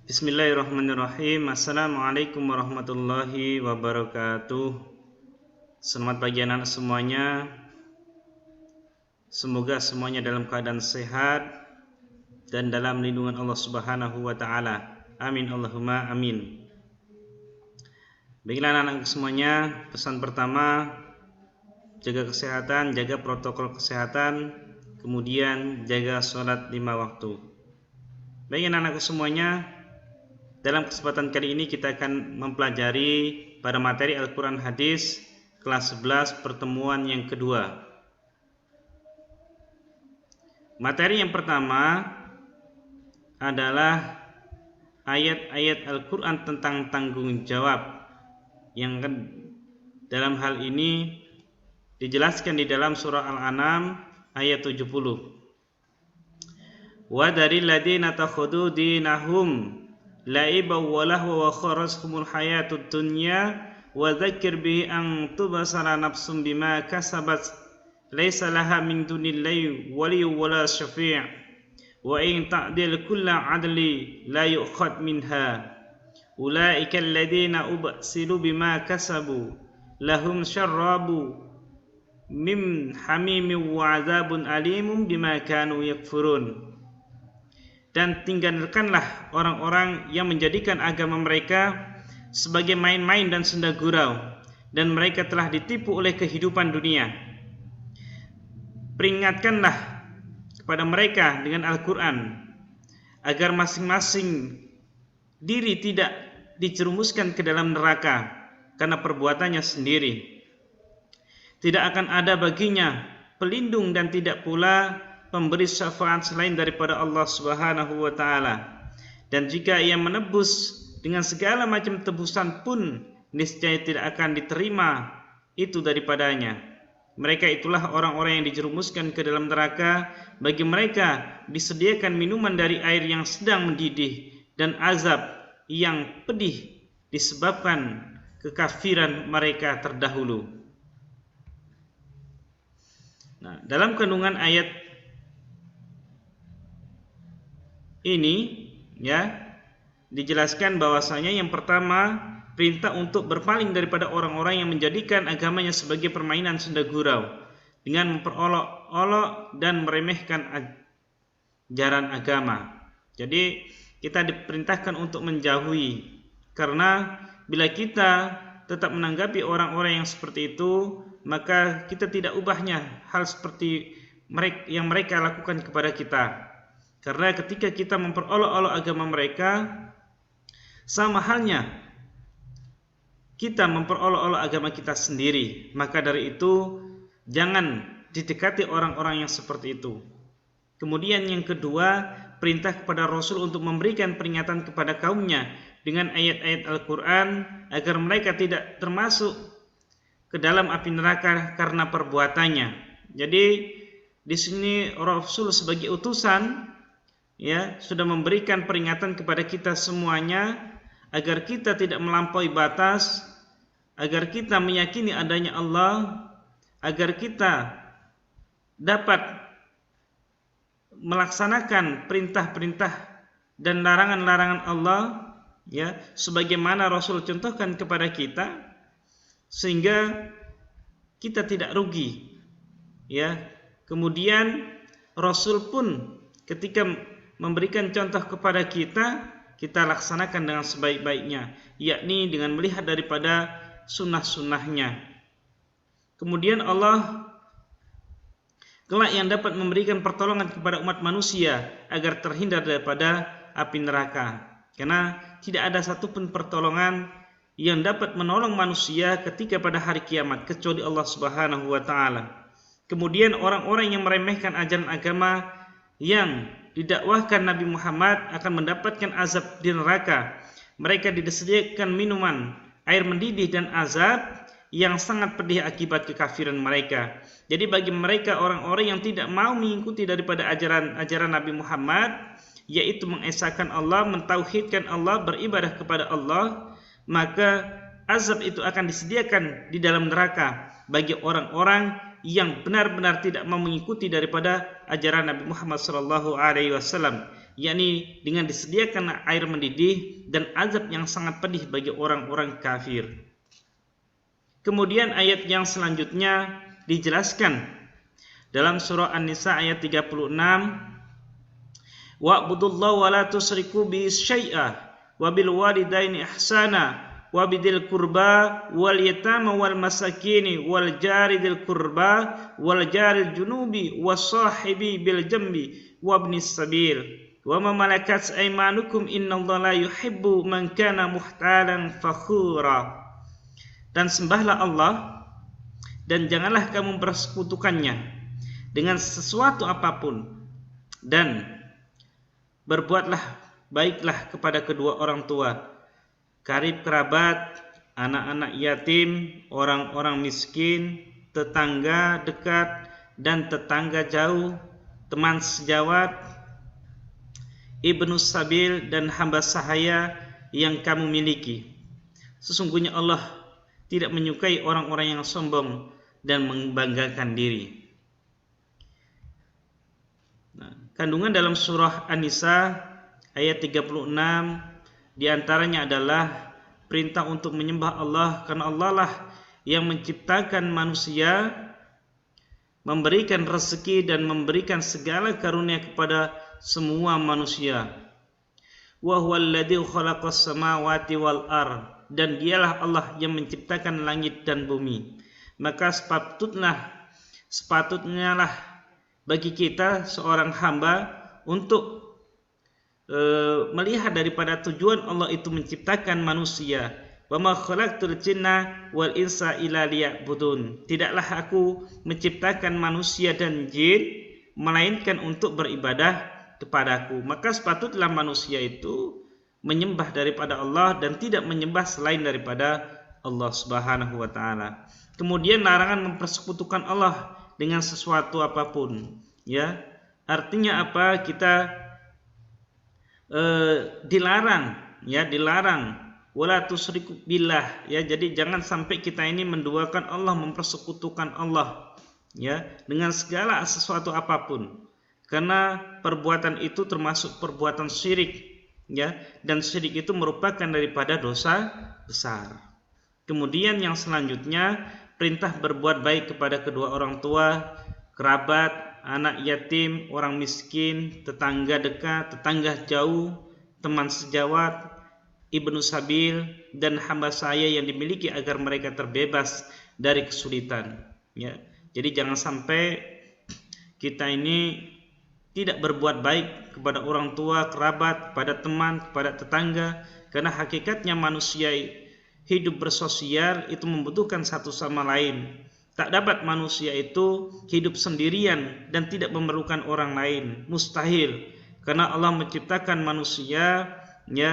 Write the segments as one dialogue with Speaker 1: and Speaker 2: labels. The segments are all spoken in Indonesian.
Speaker 1: Bismillahirrahmanirrahim. Assalamualaikum warahmatullahi wabarakatuh. Selamat pagi anak semuanya. Semoga semuanya dalam keadaan sehat dan dalam lindungan Allah Subhanahu wa taala. Amin Allahumma amin. Baiklah anak-anak semuanya, pesan pertama, jaga kesehatan, jaga protokol kesehatan, kemudian jaga sholat 5 waktu. Baik anak-anak semuanya, dalam kesempatan kali ini kita akan mempelajari pada materi Al-Quran Hadis kelas 11 pertemuan yang kedua. Materi yang pertama adalah ayat-ayat Al-Quran tentang tanggung jawab, yang dalam hal ini dijelaskan di dalam surah Al-An'am ayat 70. Wa daril ladina takhudhu dinahum la'iba wa lahwa wa kharajhumul hayatud dunya wa dzakir bihi an tubsara nafsum bima kasabat laysa laha min dunillahi waliyyun wala syafi' wa in ta'dil kulla 'adli la yu'khad minha ulaika alladhina ubsiru bima kasabu lahum syarrabu min hamimin wa 'adzabun alimun bima kanu yakfurun. Dan tinggalkanlah orang-orang yang menjadikan agama mereka sebagai main-main dan senda gurau, dan mereka telah ditipu oleh kehidupan dunia. Peringatkanlah kepada mereka dengan Al-Quran agar masing-masing diri tidak dijerumuskan ke dalam neraka karena perbuatannya sendiri. Tidak akan ada baginya pelindung dan tidak pula pemberi syafaat selain daripada Allah Subhanahu wa taala. Dan jika ia menebus dengan segala macam tebusan pun, niscaya tidak akan diterima itu daripadanya. Mereka itulah orang-orang yang dijerumuskan ke dalam neraka. Bagi mereka disediakan minuman dari air yang sedang mendidih dan azab yang pedih disebabkan kekafiran mereka terdahulu. Nah, dalam kandungan ayat ini dijelaskan bahwasanya yang pertama, perintah untuk berpaling daripada orang-orang yang menjadikan agamanya sebagai permainan senda gurau dengan memperolok-olok dan meremehkan ajaran agama. Jadi kita diperintahkan untuk menjauhi, karena bila kita tetap menanggapi orang-orang yang seperti itu, maka kita tidak ubahnya hal seperti yang mereka lakukan kepada kita. Karena ketika kita memperolok-olok agama mereka, sama halnya kita memperolok-olok agama kita sendiri. Maka dari itu, jangan didekati orang-orang yang seperti itu. Kemudian yang kedua, perintah kepada Rasul untuk memberikan peringatan kepada kaumnya dengan ayat-ayat Al-Quran agar mereka tidak termasuk ke dalam api neraka karena perbuatannya. Jadi di sini Rasul sebagai utusan sudah memberikan peringatan kepada kita semuanya agar kita tidak melampaui batas, agar kita meyakini adanya Allah, agar kita dapat melaksanakan perintah-perintah dan larangan-larangan Allah sebagaimana Rasul contohkan kepada kita, sehingga kita tidak rugi. Kemudian Rasul pun ketika memberikan contoh kepada kita, kita laksanakan dengan sebaik-baiknya, yakni dengan melihat daripada sunnah-sunnahnya. Kemudian Allah kelak yang dapat memberikan pertolongan kepada umat manusia agar terhindar daripada api neraka. Karena tidak ada satupun pertolongan yang dapat menolong manusia ketika pada hari kiamat kecuali Allah Subhanahu wa taala. Kemudian orang-orang yang meremehkan ajaran agama yang didakwahkan Nabi Muhammad akan mendapatkan azab di neraka. Mereka disediakan minuman, air mendidih dan azab yang sangat pedih akibat kekafiran mereka. Jadi bagi mereka orang-orang yang tidak mau mengikuti daripada ajaran Nabi Muhammad, yaitu mengesahkan Allah, mentauhidkan Allah, beribadah kepada Allah, maka azab itu akan disediakan di dalam neraka bagi orang-orang yang benar-benar tidak mau mengikuti daripada ajaran Nabi Muhammad SAW, yakni dengan disediakan air mendidih dan azab yang sangat pedih bagi orang-orang kafir. Kemudian ayat yang selanjutnya dijelaskan dalam surah An-Nisa ayat 36, wa'budullaha wa la tusyriku bihi syai'a wa bil walidaini ihsana wa bidil qurba wal yatama wal masakin wal jari dil qurba wal jaril junubi was sahibi bil jambi wa ibnis sabil wa ma malakat aymanukum innallaha la yuhibbu man kana muhtalan fakhura. Dan sembahlah Allah dan janganlah kamu bersekutukannya dengan sesuatu apapun, dan berbuatlah baiklah kepada kedua orang tua, karib kerabat, anak-anak yatim, orang-orang miskin, tetangga dekat dan tetangga jauh, teman sejawat, ibnus sabil dan hamba sahaya yang kamu miliki. Sesungguhnya Allah tidak menyukai orang-orang yang sombong dan membanggakan diri. Kandungan dalam surah An-Nisa ayat 36 diantaranya adalah perintah untuk menyembah Allah, karena Allah lah yang menciptakan manusia, memberikan rezeki dan memberikan segala karunia kepada semua manusia. Wa huwallazi khalaqas samawati wal ardh, dan dialah Allah yang menciptakan langit dan bumi. Maka sepatutnya lah bagi kita seorang hamba untuk melihat daripada tujuan Allah itu menciptakan manusia. Wa ma khalaqtul jinna wal insa illa liya'budun. Tidaklah aku menciptakan manusia dan jin melainkan untuk beribadah kepadaku. Maka sepatutlah manusia itu menyembah daripada Allah dan tidak menyembah selain daripada Allah Subhanahu wa taala. Kemudian larangan mempersekutukan Allah dengan sesuatu apapun, ya. Artinya apa? Kita dilarang, ya, dilarang wala tusyriku billah, ya. Jadi jangan sampai kita ini menduakan Allah, mempersekutukan Allah, ya, dengan segala sesuatu apapun. Karena perbuatan itu termasuk perbuatan syirik, ya, dan syirik itu merupakan daripada dosa besar. Kemudian yang selanjutnya perintah berbuat baik kepada kedua orang tua, kerabat, anak yatim, orang miskin, tetangga dekat, tetangga jauh, teman sejawat, ibnu sabil dan hamba saya yang dimiliki agar mereka terbebas dari kesulitan, ya. Jadi jangan sampai kita ini tidak berbuat baik kepada orang tua, kerabat, kepada teman, kepada tetangga, karena hakikatnya manusia hidup bersosial itu membutuhkan satu sama lain. Tak dapat manusia itu hidup sendirian dan tidak memerlukan orang lain, mustahil. Karena Allah menciptakan manusia, ya,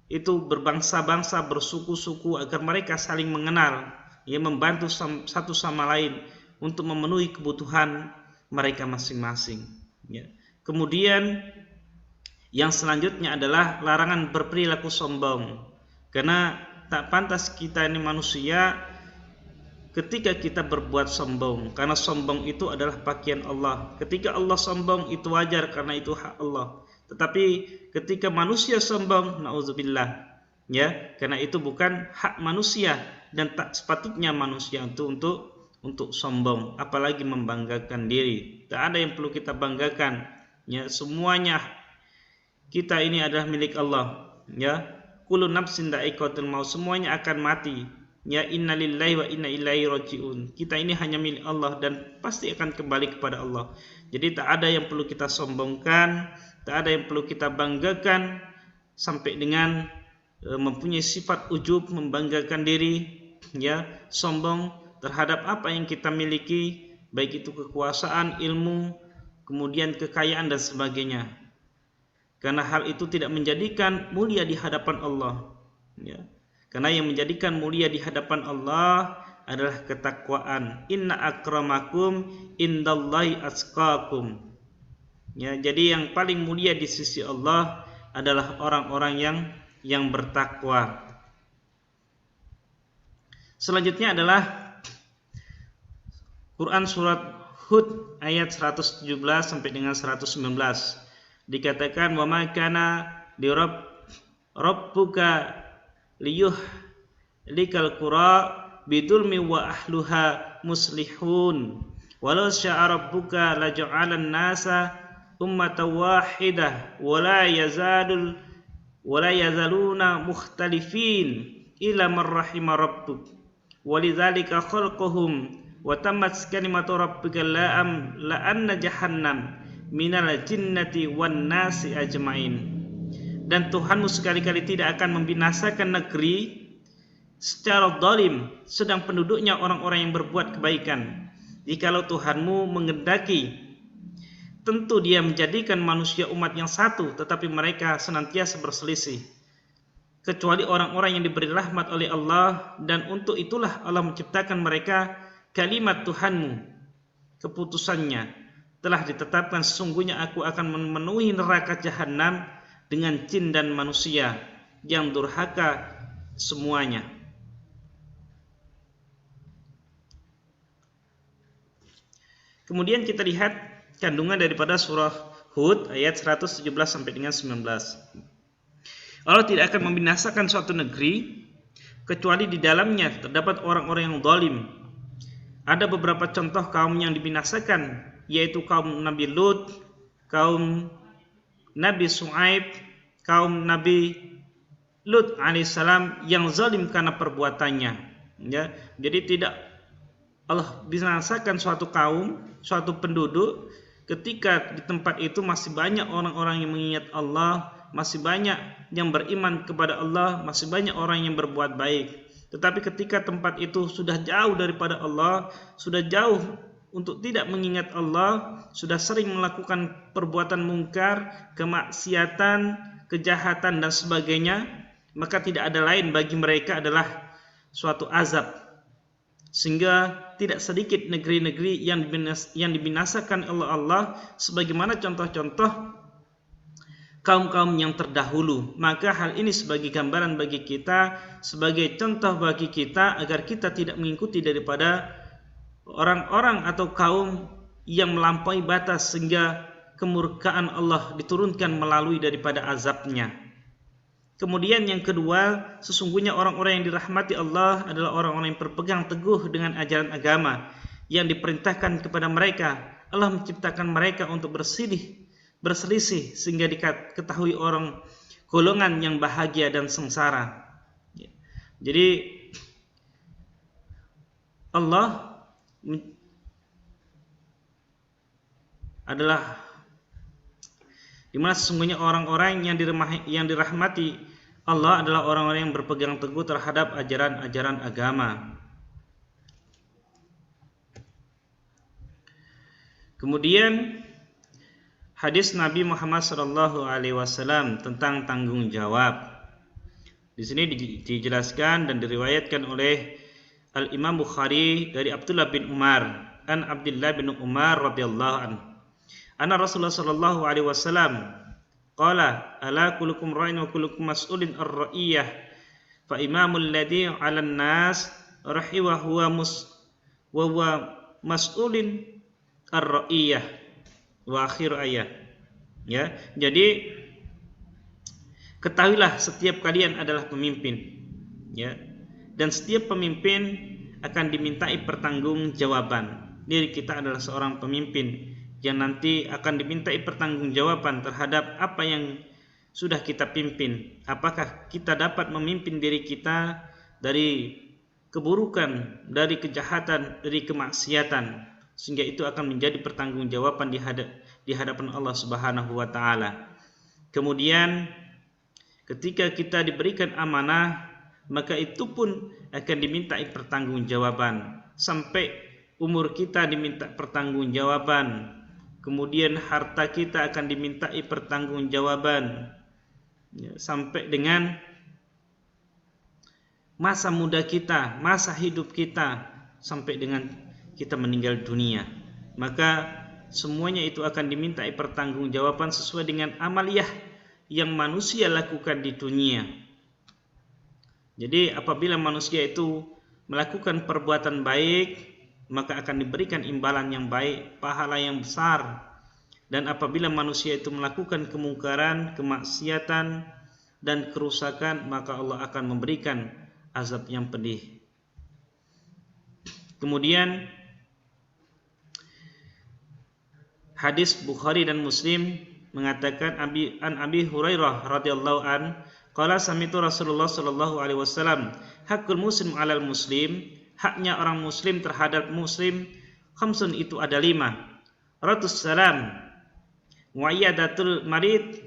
Speaker 1: itu berbangsa-bangsa, bersuku-suku agar mereka saling mengenal, ya, membantu satu sama lain untuk memenuhi kebutuhan mereka masing-masing, ya. Kemudian yang selanjutnya adalah larangan berperilaku sombong, karena tak pantas kita ini manusia ketika kita berbuat sombong, karena sombong itu adalah pakaian Allah. Ketika Allah sombong itu wajar karena itu hak Allah. Tetapi ketika manusia sombong, nauzubillah, ya, karena itu bukan hak manusia dan tak sepatutnya manusia itu untuk sombong, apalagi membanggakan diri. Tak ada yang perlu kita banggakan, ya. Semuanya kita ini adalah milik Allah, ya. Kullu nafsin dha'iqatul maut, semuanya akan mati, ya. Innalillahi wa inna ilaihi rajiun. Kita ini hanya milik Allah dan pasti akan kembali kepada Allah. Jadi tak ada yang perlu kita sombongkan, tak ada yang perlu kita banggakan sampai dengan mempunyai sifat ujub, membanggakan diri, ya, sombong terhadap apa yang kita miliki, baik itu kekuasaan, ilmu, kemudian kekayaan dan sebagainya. Karena hal itu tidak menjadikan mulia di hadapan Allah, ya. Karena yang menjadikan mulia di hadapan Allah adalah ketakwaan. Inna akramakum indallahi atqakum. Ya, jadi yang paling mulia di sisi Allah adalah orang-orang yang bertakwa. Selanjutnya adalah Quran surat Hud ayat 117 sampai dengan 119 dikatakan wa ma kana li rabbuka liyuhlikal qura bidulmi wa ahluha muslihun walau syaa rabbuka laja'alan nasa ummatan wahidah wala yazaluna mukhtalifin illa man rahima rabbuk walidzalika khalaqahum wa tammat kalimatu rabbika la anna jahannam minal jinnati wan nasi ajmain. Dan Tuhanmu sekali-kali tidak akan membinasakan negeri secara zalim sedang penduduknya orang-orang yang berbuat kebaikan. Jikalau Tuhanmu mengendaki, tentu Dia menjadikan manusia umat yang satu, tetapi mereka senantiasa berselisih. Kecuali orang-orang yang diberi rahmat oleh Allah, dan untuk itulah Allah menciptakan mereka. Kalimat Tuhanmu, keputusannya telah ditetapkan, sesungguhnya aku akan memenuhi neraka jahanam dengan jin dan manusia yang durhaka semuanya. Kemudian kita lihat kandungan daripada surah Hud ayat 117 sampai dengan 19. Allah tidak akan membinasakan suatu negeri kecuali di dalamnya terdapat orang-orang yang zalim. Ada beberapa contoh kaum yang dibinasakan, yaitu kaum Nabi Lut, kaum Nabi Shu'aib, kaum Nabi Lut alaihissalam yang zalim karena perbuatannya. Ya, jadi tidak Allah binasakan suatu kaum, suatu penduduk ketika di tempat itu masih banyak orang-orang yang mengingat Allah, masih banyak yang beriman kepada Allah, masih banyak orang yang berbuat baik. Tetapi ketika tempat itu sudah jauh daripada Allah, sudah jauh untuk tidak mengingat Allah, sudah sering melakukan perbuatan mungkar, kemaksiatan, kejahatan dan sebagainya, maka tidak ada lain bagi mereka adalah suatu azab. Sehingga tidak sedikit negeri-negeri yang dibinasakan oleh Allah sebagaimana contoh-contoh kaum-kaum yang terdahulu. Maka hal ini sebagai gambaran bagi kita, sebagai contoh bagi kita agar kita tidak mengikuti daripada orang-orang atau kaum yang melampaui batas sehingga kemurkaan Allah diturunkan melalui daripada azabnya. Kemudian yang kedua, sesungguhnya orang-orang yang dirahmati Allah adalah orang-orang yang berpegang teguh dengan ajaran agama yang diperintahkan kepada mereka. Allah menciptakan mereka untuk berselisih sehingga diketahui orang golongan yang bahagia dan sengsara. Jadi Allah adalah dimana sesungguhnya orang-orang yang dirahmati Allah adalah orang-orang yang berpegang teguh terhadap ajaran-ajaran agama. Kemudian hadis Nabi Muhammad SAW tentang tanggung jawab. Di sini dijelaskan dan diriwayatkan oleh Al-Imam Bukhari dari Abdullah bin Umar, an Abdullah bin Umar radhiyallahu anhu. Anna Rasulullah sallallahu alaihi wasallam qala ala kullukum ra'in wa kullukum mas'ulin ar-ra'iyah fa imamul ladzi 'alan nas rahi wa huwa mas'ulin ar-ra'iyah wa akhir ayat. Ya, jadi ketahuilah setiap kalian adalah pemimpin, ya, dan setiap pemimpin akan dimintai pertanggungjawaban. Diri kita adalah seorang pemimpin yang nanti akan dimintai pertanggungjawaban terhadap apa yang sudah kita pimpin. Apakah kita dapat memimpin diri kita dari keburukan, dari kejahatan, dari kemaksiatan, sehingga itu akan menjadi pertanggungjawaban di hadapan Allah Subhanahu wa taala. Kemudian ketika kita diberikan amanah, maka itu pun akan dimintai pertanggungjawaban. Sampai umur kita diminta pertanggungjawaban. Kemudian harta kita akan dimintai pertanggungjawaban. Ya, sampai dengan masa muda kita, masa hidup kita, sampai dengan kita meninggal dunia. Maka semuanya itu akan dimintai pertanggungjawaban sesuai dengan amaliyah yang manusia lakukan di dunia. Jadi apabila manusia itu melakukan perbuatan baik, maka akan diberikan imbalan yang baik, pahala yang besar. Dan apabila manusia itu melakukan kemungkaran, kemaksiatan, dan kerusakan, maka Allah akan memberikan azab yang pedih. Kemudian hadis Bukhari dan Muslim mengatakan an Abi Hurairah radhiyallahu an qala sami'tu Rasulullah sallallahu alaihi wasallam hakul muslim 'alal muslim, haknya orang muslim terhadap muslim, khamsun itu ada 5. Ratus salam wa iyadatul marid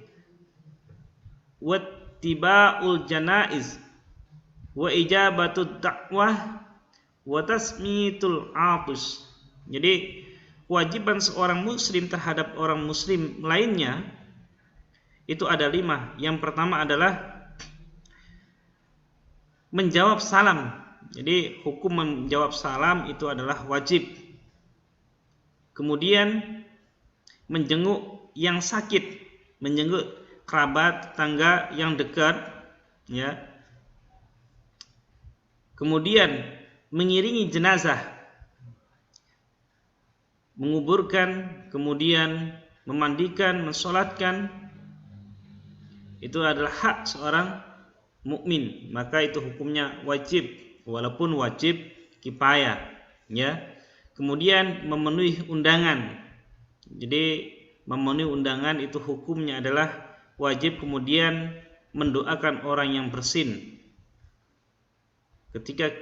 Speaker 1: wa tiba'ul janaiz wa ijabatud da'wah wa tasmitul 'atis. Jadi kewajiban seorang muslim terhadap orang muslim lainnya itu ada 5. Yang pertama adalah menjawab salam. Jadi hukum menjawab salam itu adalah wajib. Kemudian menjenguk yang sakit, menjenguk kerabat, tetangga yang dekat, ya. Kemudian mengiringi jenazah, menguburkan, kemudian memandikan, mensolatkan, itu adalah hak seorang mukmin, maka itu hukumnya wajib, walaupun wajib kifayah, ya. Kemudian memenuhi undangan, jadi memenuhi undangan itu hukumnya adalah wajib. Kemudian mendoakan orang yang bersin, ketika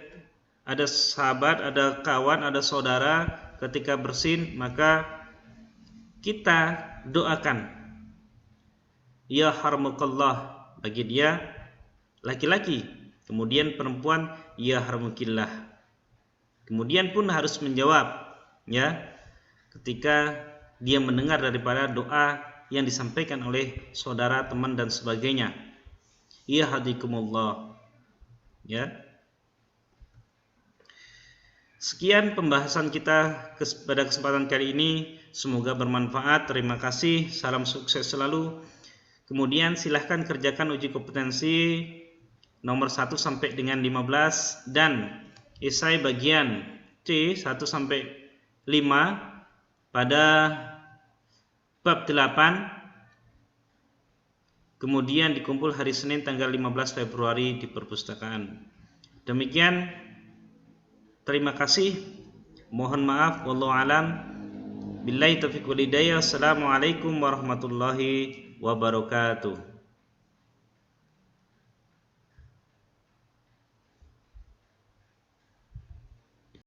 Speaker 1: ada sahabat, ada kawan, ada saudara ketika bersin, maka kita doakan ya harmukallah bagi dia laki-laki, kemudian perempuan ya harmukillah. Kemudian pun harus menjawab, ya, ketika dia mendengar daripada doa yang disampaikan oleh saudara, teman dan sebagainya. Ya hadikumullah, ya. Sekian pembahasan kita pada kesempatan kali ini, semoga bermanfaat. Terima kasih, salam sukses selalu. Kemudian silahkan kerjakan uji kompetensi nomor 1 sampai dengan 15 dan esai bagian C 1 sampai 5 pada bab 8. Kemudian dikumpul hari Senin tanggal 15 Februari di perpustakaan. Demikian, terima kasih. Mohon maaf, wallahu alam. Billahi taufiq wal hidayah. Assalamualaikum warahmatullahi wabarakatuh.